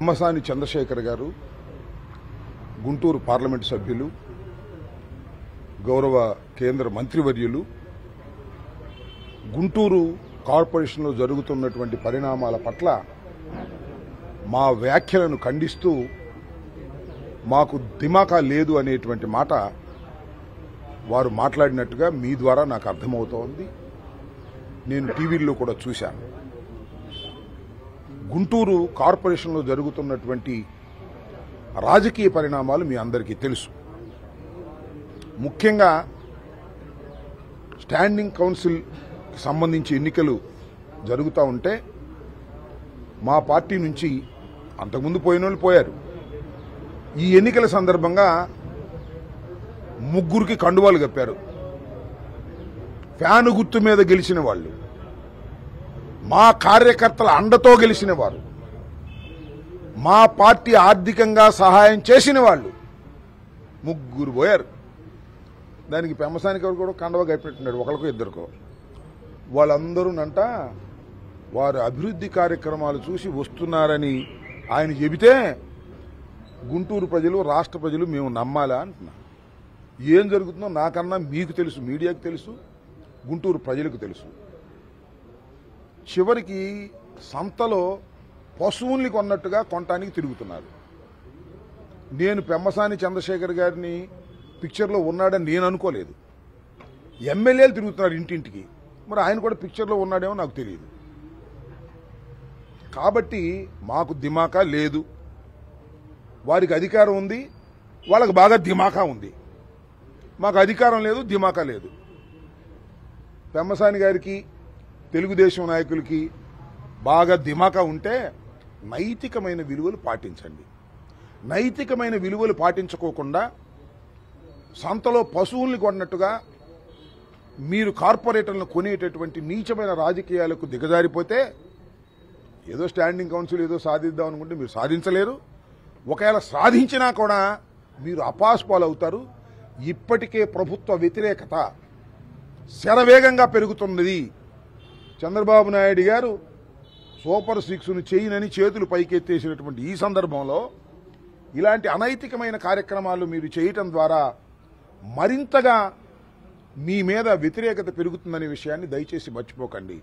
మసాని చంద్రశేఖర్ గారు గుంటూరు పార్లమెంటు సభ్యులు గౌరవ కేంద్ర మంత్రివర్యులు గుంటూరు కార్పొరేషన్లో జరుగుతున్నటువంటి పరిణామాల పట్ల మా వ్యాఖ్యలను ఖండిస్తూ మాకు దిమాకా లేదు అనేటువంటి మాట వారు మాట్లాడినట్టుగా మీ ద్వారా నాకు అర్థమవుతోంది. నేను టీవీల్లో కూడా చూశాను. గుంటూరు కార్పొరేషన్లో జరుగుతున్నటువంటి రాజకీయ పరిణామాలు మీ అందరికీ తెలుసు. ముఖ్యంగా స్టాండింగ్ కౌన్సిల్కి సంబంధించి ఎన్నికలు జరుగుతూ ఉంటే మా పార్టీ నుంచి అంతకుముందు పోయిన వాళ్ళు పోయారు. ఈ ఎన్నికల సందర్భంగా ముగ్గురికి కండువాలు కప్పారు. ఫ్యాను గుర్తు మీద గెలిచిన వాళ్ళు, మా కార్యకర్తల అండతో గెలిచిన వారు, మా పార్టీ ఆర్థికంగా సహాయం చేసిన వాళ్ళు ముగ్గురు పోయారు. దానికి పెమ్మసానికి కూడా కండవ కప్పినట్టున్నాడు, ఒకరికో ఇద్దరికో. వాళ్ళందరూనంట వారు అభివృద్ధి కార్యక్రమాలు చూసి వస్తున్నారని ఆయన చెబితే గుంటూరు ప్రజలు, రాష్ట్ర ప్రజలు మేము నమ్మాలా అంటున్నా. ఏం జరుగుతుందో నాకన్నా మీకు తెలుసు, మీడియాకు తెలుసు, గుంటూరు ప్రజలకు తెలుసు. చివరికి సంతలో పశువుల్ని కొన్నట్టుగా కొనటానికి తిరుగుతున్నారు. నేను పెమ్మసాని చంద్రశేఖర్ గారిని పిక్చర్లో ఉన్నాడని నేను అనుకోలేదు. ఎమ్మెల్యేలు తిరుగుతున్నారు ఇంటింటికి. మరి ఆయన కూడా పిక్చర్లో ఉన్నాడేమో నాకు తెలియదు. కాబట్టి మాకు దిమాకా లేదు. వారికి అధికారం ఉంది, వాళ్ళకి బాగా దిమాకా ఉంది. మాకు అధికారం లేదు, దిమాకా లేదు. పెమ్మసాని గారికి, తెలుగుదేశం నాయకులకి బాగా దిమాకా ఉంటే నైతికమైన విలువలు పాటించండి. నైతికమైన విలువలు పాటించుకోకుండా సంతలో పశువుల్ని కొన్నట్టుగా మీరు కార్పొరేటర్లను కొనేటటువంటి నీచమైన రాజకీయాలకు దిగజారిపోతే ఏదో స్టాండింగ్ కౌన్సిల్ ఏదో సాధిద్దాం అనుకుంటే మీరు సాధించలేరు. ఒకవేళ సాధించినా కూడా మీరు అపాస్పాలవుతారు. ఇప్పటికే ప్రభుత్వ వ్యతిరేకత శరవేగంగా పెరుగుతున్నది. చంద్రబాబు నాయుడు గారు సూపర్ సిక్స్ను చేయనని చేతులు పైకెత్తేసినటువంటి ఈ సందర్భంలో ఇలాంటి అనైతికమైన కార్యక్రమాలు మీరు చేయటం ద్వారా మరింతగా మీ మీద వ్యతిరేకత పెరుగుతుందనే విషయాన్ని దయచేసి మర్చిపోకండి.